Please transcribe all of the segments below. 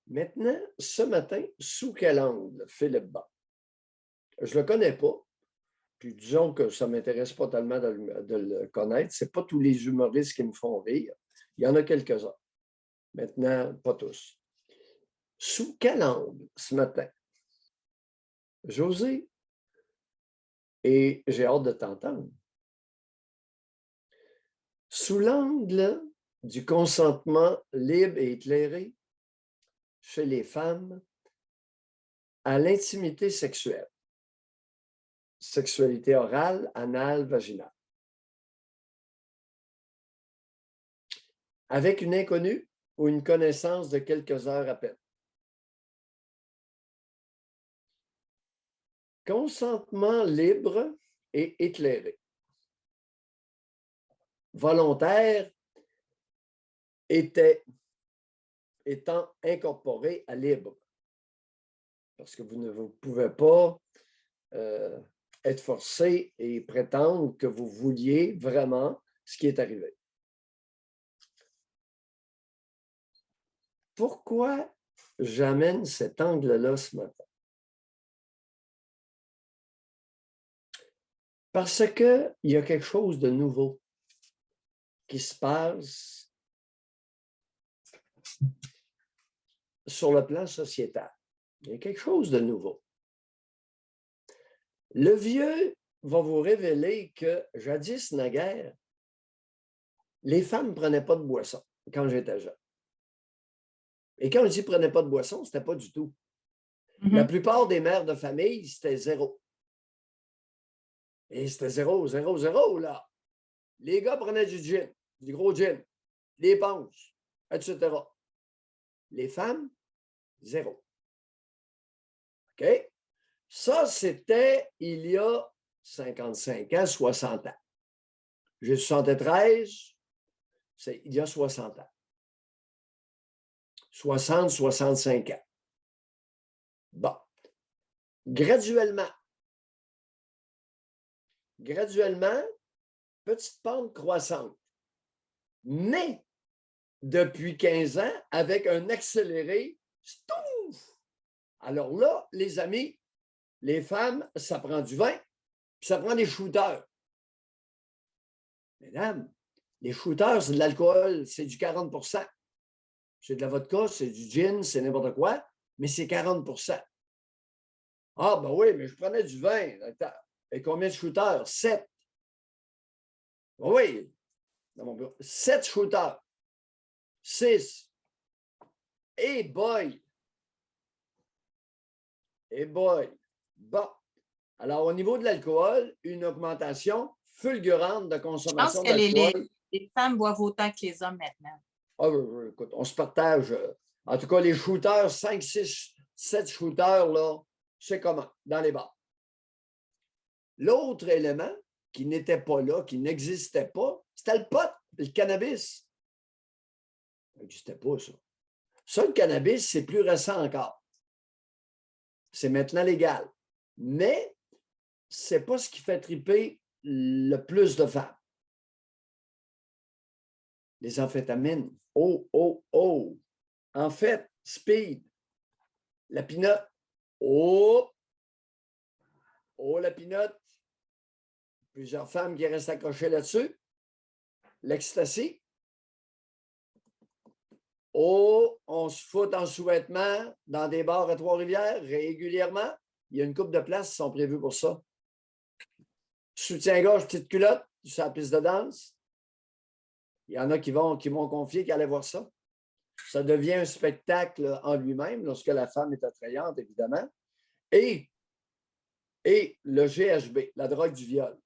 Maintenant, ce matin, sous quel angle, Philippe Bas? Je ne le connais pas. Puis disons que ça ne m'intéresse pas tellement de le connaître. Ce n'est pas tous les humoristes qui me font rire. Il y en a quelques-uns. Maintenant, pas tous. Sous quel angle, ce matin? José, et j'ai hâte de t'entendre. Sous l'angle du consentement libre et éclairé chez les femmes à l'intimité sexuelle, sexualité orale, anale, vaginale, avec une inconnue ou une connaissance de quelques heures à peine. Consentement libre et éclairé. Volontaire étant incorporé à libre. Parce que vous ne pouvez pas être forcé et prétendre que vous vouliez vraiment ce qui est arrivé. Pourquoi j'amène cet angle-là ce matin? Parce qu'il y a quelque chose de nouveau qui se passe sur le plan sociétal. Il y a quelque chose de nouveau. Le vieux va vous révéler que jadis, naguère, les femmes ne prenaient pas de boisson quand j'étais jeune. Et quand je dis « prenaient pas de boisson », ce n'était pas du tout. La plupart des mères de famille, c'était zéro. Et c'était zéro, zéro, zéro, là. Les gars prenaient du gin, du gros gin, des punches, etc. Les femmes, zéro. OK? Ça, c'était il y a 55 ans, 60 ans. J'ai 73, c'est il y a 60 ans. 60, 65 ans. Bon. Graduellement, petite pente croissante. Mais depuis 15 ans, avec un accéléré, stouf! Alors là, les amis, les femmes, ça prend du vin, puis ça prend des shooters. Mesdames, les shooters, c'est de l'alcool, c'est du 40 %. C'est de la vodka, c'est du gin, c'est n'importe quoi, mais c'est 40 %. Ah, ben oui, mais je prenais du vin. Et combien de shooters? 7. Oui, dans mon bureau. 7 shooters. 6. Eh boy! Eh boy! Bon. Alors, au niveau de l'alcool, une augmentation fulgurante de Je pense consommation que d'alcool. les femmes boivent autant que les hommes maintenant. Ah, écoute, on se partage. En tout cas, les shooters, 5, 6, 7 shooters, là, c'est comment? Dans les bars. L'autre élément qui n'était pas là, qui n'existait pas, c'était le pot, le cannabis. Ça n'existait pas, ça. Ça, le cannabis, c'est plus récent encore. C'est maintenant légal. Mais ce n'est pas ce qui fait triper le plus de femmes. Les amphétamines. Oh, oh, oh. En fait, speed. La pinotte. Oh! Oh, la pinotte. Plusieurs femmes qui restent accrochées là-dessus. L'ecstasy. Oh, on se fout en sous-vêtements dans des bars à Trois-Rivières régulièrement. Il y a une couple de places qui sont prévues pour ça. Soutien-gorge, petite culotte, sur la piste de danse. Il y en a qui m'ont confié qu'ils allaient voir ça. Ça devient un spectacle en lui-même lorsque la femme est attrayante, évidemment. Et le GHB, la drogue du viol.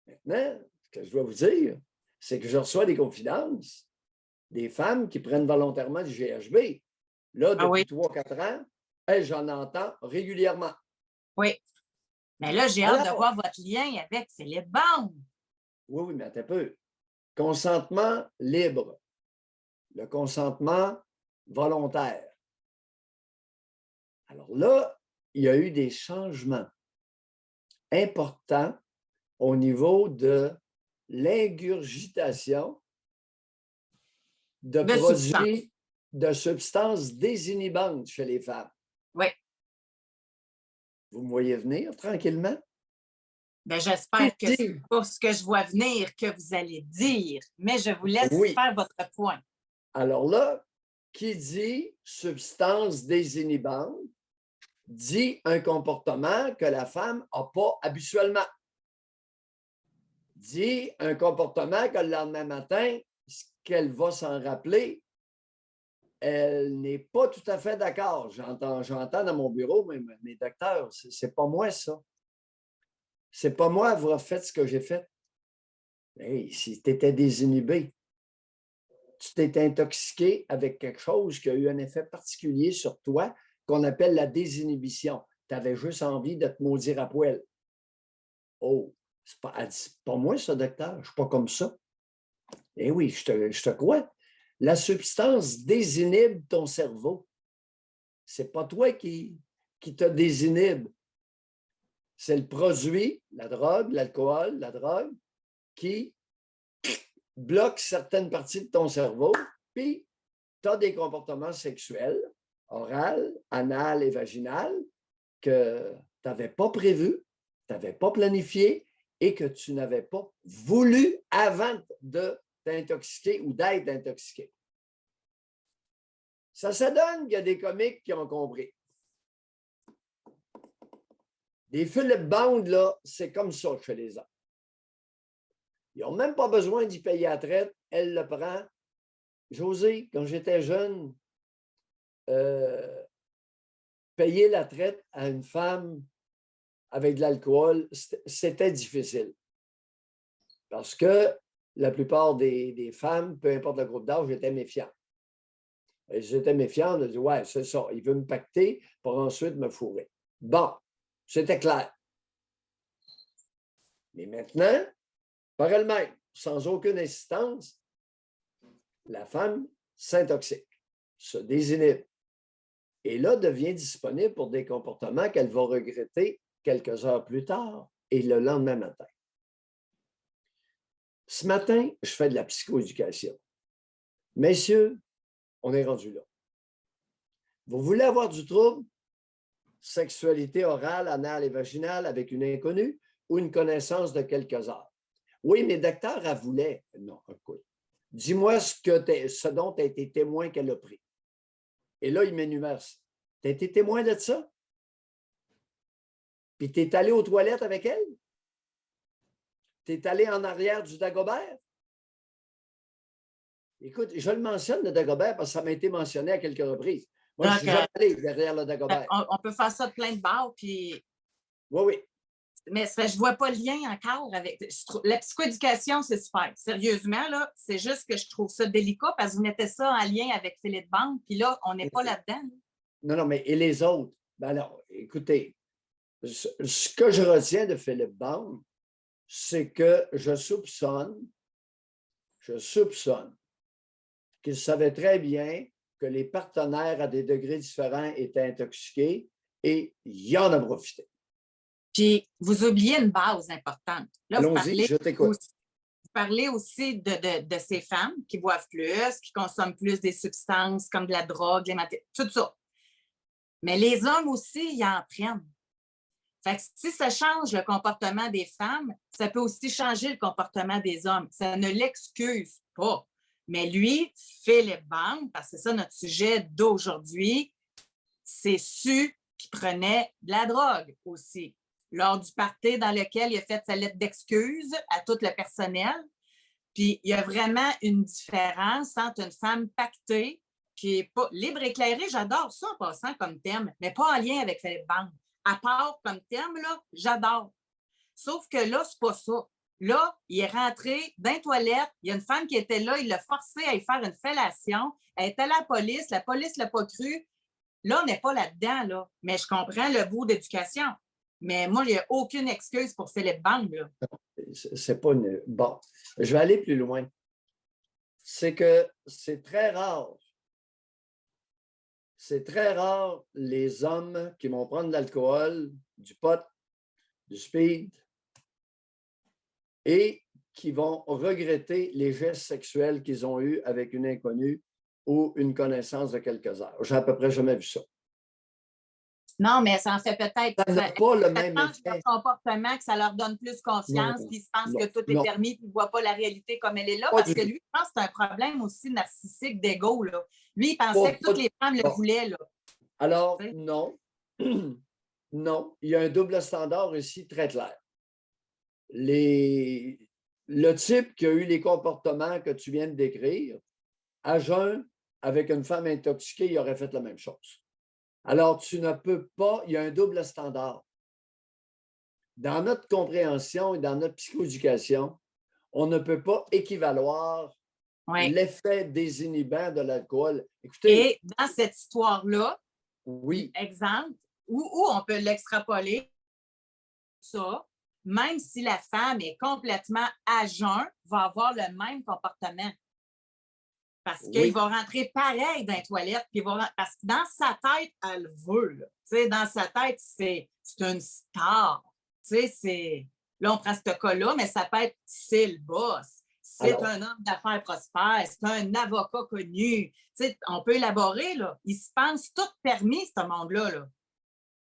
Maintenant, ce que je dois vous dire, c'est que je reçois des confidences des femmes qui prennent volontairement du GHB. Là, depuis 3-4 ans, j'en entends régulièrement. Oui. Mais là, j'ai hâte de voir votre lien avec Philippe Bond. Oui, oui, mais attends un peu. Consentement libre. Le consentement volontaire. Alors là, il y a eu des changements importants au niveau de l'ingurgitation de produits de substances désinhibantes chez les femmes. Oui. Vous me voyez venir tranquillement? Bien, j'espère que ce n'est pas ce que je vois venir que vous allez dire, mais je vous laisse faire votre point. Alors là, qui dit substance désinhibante dit un comportement que la femme n'a pas habituellement. Dit un comportement que le lendemain matin, ce qu'elle va s'en rappeler, elle n'est pas tout à fait d'accord. J'entends dans mon bureau, mes docteurs, c'est pas moi ça. C'est pas moi avoir fait ce que j'ai fait. Hey, si tu étais désinhibé, tu t'es intoxiqué avec quelque chose qui a eu un effet particulier sur toi qu'on appelle la désinhibition. Tu avais juste envie de te maudire à poil. Oh, elle dit, c'est pas moi ça, docteur, je ne suis pas comme ça. Eh oui, je te crois. La substance désinhibe ton cerveau. Ce n'est pas toi qui te désinhibe. C'est le produit, la drogue, l'alcool, la drogue, qui bloque certaines parties de ton cerveau, puis tu as des comportements sexuels, oral, anal et vaginal, que tu n'avais pas prévu, tu n'avais pas planifié et que tu n'avais pas voulu avant de t'intoxiquer ou d'être intoxiqué. Ça donne qu'il y a des comiques qui ont compris. Des Philip Bond, là, c'est comme ça chez les hommes. Ils n'ont même pas besoin d'y payer la traite. Elle le prend. José, quand j'étais jeune, payer la traite à une femme avec de l'alcool, c'était difficile. Parce que la plupart des femmes, peu importe le groupe d'âge, étaient méfiantes. Et j'étais méfiant de dire, ouais, c'est ça, il veut me pacter pour ensuite me fourrer. Bon, c'était clair. Mais maintenant, par elle-même, sans aucune insistance, la femme s'intoxique, se désinhibe. Et là, devient disponible pour des comportements qu'elle va regretter quelques heures plus tard et le lendemain matin. Ce matin, je fais de la psychoéducation. Messieurs, on est rendu là. Vous voulez avoir du trouble? Sexualité orale, anale et vaginale avec une inconnue ou une connaissance de quelques heures? Oui, mais docteur, elle voulait. Non, écoute. Dis-moi ce dont tu as été témoin qu'elle a pris. Et là, il m'énumère ça. Tu as été témoin de ça? Puis tu es allé aux toilettes avec elle? Tu es allé en arrière du Dagobert? Écoute, je le mentionne, le Dagobert, parce que ça m'a été mentionné à quelques reprises. Moi, je ne suis jamais allé derrière le Dagobert. On peut faire ça de plein de bords, puis... Oui, oui. Mais je ne vois pas le lien encore avec... La psychoéducation, c'est super. Sérieusement, là, c'est juste que je trouve ça délicat parce que vous mettez ça en lien avec Philippe Bond, puis là, on n'est pas là-dedans. Là. Non, mais et les autres? Ben alors, écoutez, ce que je retiens de Philippe Bond, c'est que je soupçonne qu'il savait très bien que les partenaires à des degrés différents étaient intoxiqués et il en a profité. Puis, vous oubliez une base importante. Allons-y, je t'écoute. Vous parlez aussi de ces femmes qui boivent plus, qui consomment plus des substances comme de la drogue, tout ça. Mais les hommes aussi, ils en prennent. Fait que si ça change le comportement des femmes, ça peut aussi changer le comportement des hommes. Ça ne l'excuse pas. Mais lui, Philippe Bond, parce que c'est ça notre sujet d'aujourd'hui, c'est su qu'il prenait de la drogue aussi. Lors du party dans lequel il a fait sa lettre d'excuse à tout le personnel. Puis il y a vraiment une différence entre une femme pactée qui n'est pas libre éclairée, j'adore ça en passant comme thème, mais pas en lien avec Philippe Bond. À part comme thème, là, j'adore. Sauf que là, c'est pas ça. Là, il est rentré dans les toilettes, il y a une femme qui était là, il l'a forcé à y faire une fellation, elle est allée à la police ne l'a pas cru. Là, on n'est pas là-dedans, là. Mais je comprends le bout d'éducation. Mais moi, il n'y a aucune excuse pour Philippe Bond, là. C'est pas une... Bon, je vais aller plus loin. C'est que c'est très rare. C'est très rare les hommes qui vont prendre de l'alcool, du pot, du speed et qui vont regretter les gestes sexuels qu'ils ont eus avec une inconnue ou une connaissance de quelques heures. J'ai à peu près jamais vu ça. Non, mais ça en fait peut-être. Ça n'a pas le même change effet. leur comportement, que ça leur donne plus confiance, Non, puis ils se pensent non, que tout est non. permis, puis ils ne voient pas la réalité comme elle est là, Pas parce du que tout. lui, je pense que c'est un problème aussi narcissique d'ego, là. Lui, il Pas- pensait que pas toutes les femmes le bon. voulaient, là. Alors, Tu sais? non. Non, il y a un double standard ici très clair. Le type qui a eu les comportements que tu viens de décrire, à jeun, avec une femme intoxiquée, il aurait fait la même chose. Alors, tu ne peux pas, il y a un double standard. Dans notre compréhension et dans notre psychoéducation, on ne peut pas équivaloir Ouais. l'effet désinhibant de l'alcool. Écoutez, Et dans cette histoire-là, oui, exemple, où on peut l'extrapoler, ça, même si la femme est complètement à jeun, va avoir le même comportement. Parce qu'il oui. va rentrer pareil dans les toilettes. Puis parce que dans sa tête, elle veut. Là. Tu sais, dans sa tête, c'est une star. Tu sais, c'est... Là, on prend ce cas-là, mais ça peut être c'est le boss. C'est Alors, un homme d'affaires prospère. C'est un avocat connu. Tu sais, on peut élaborer, là. Ils se pensent tout permis, ce monde-là. Là.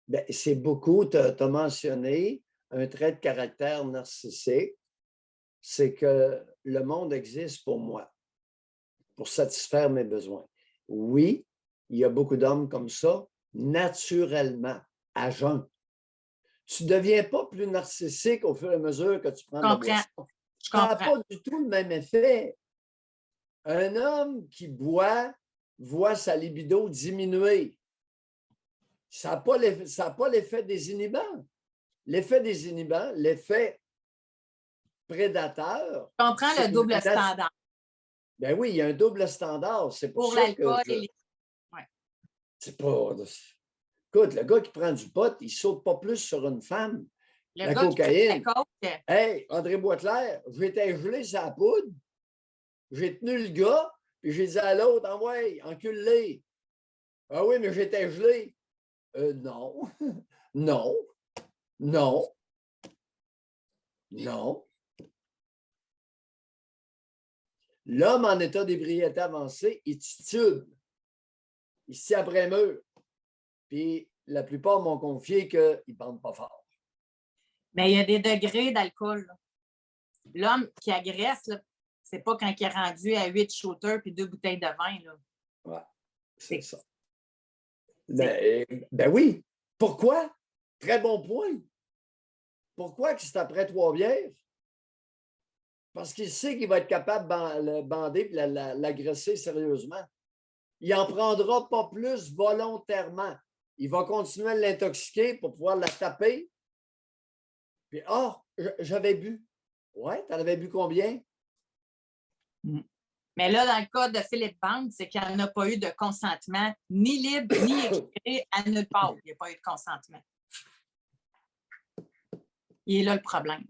ben, c'est beaucoup, tu as mentionné un trait de caractère narcissique, c'est que le monde existe pour moi, pour satisfaire mes besoins. Oui, il y a beaucoup d'hommes comme ça, naturellement, à jeun. Tu ne deviens pas plus narcissique au fur et à mesure que tu prends de la boisson. Je Ça n'a comprends. pas du tout le même effet. Un homme qui boit voit sa libido diminuer. Ça n'a pas l'effet désinhibant. L'effet désinhibant, l'effet prédateur. Je comprends le double standard. Ben oui, il y a un double standard. C'est pour ça que l'alcool et les... Ouais. c'est pas. Écoute, le gars qui prend du pot, il ne saute pas plus sur une femme. Le La gars qui prend cocaïne. la coke, Hey, André Boisclair, j'étais gelé sur la poudre. J'ai tenu le gars, puis j'ai dit à l'autre, envoie, encule-les. Ah oui, mais j'étais gelé. Non, non, non, non. L'homme en état d'ébriété avancée, il titube. Il se tient après un mur. Puis la plupart m'ont confié qu'ils ne bandent pas fort. mais il y a des degrés d'alcool. Là. L'homme qui agresse, c'est pas quand il est rendu à 8 shooters puis 2 bouteilles de vin. Là. Ouais, c'est ça. Ben oui. Pourquoi? Très bon point. Pourquoi que c'est après 3 bières? Parce qu'il sait qu'il va être capable de le bander et l'agresser sérieusement. Il n'en prendra pas plus volontairement. Il va continuer à l'intoxiquer pour pouvoir la taper. Puis, j'avais bu. Ouais, t'en avais bu combien? Mais là, dans le cas de Philippe Bande, c'est qu'il n'y en a pas eu de consentement, ni libre, ni écrit à nulle part. Il n'y a pas eu de consentement. Il est là le problème.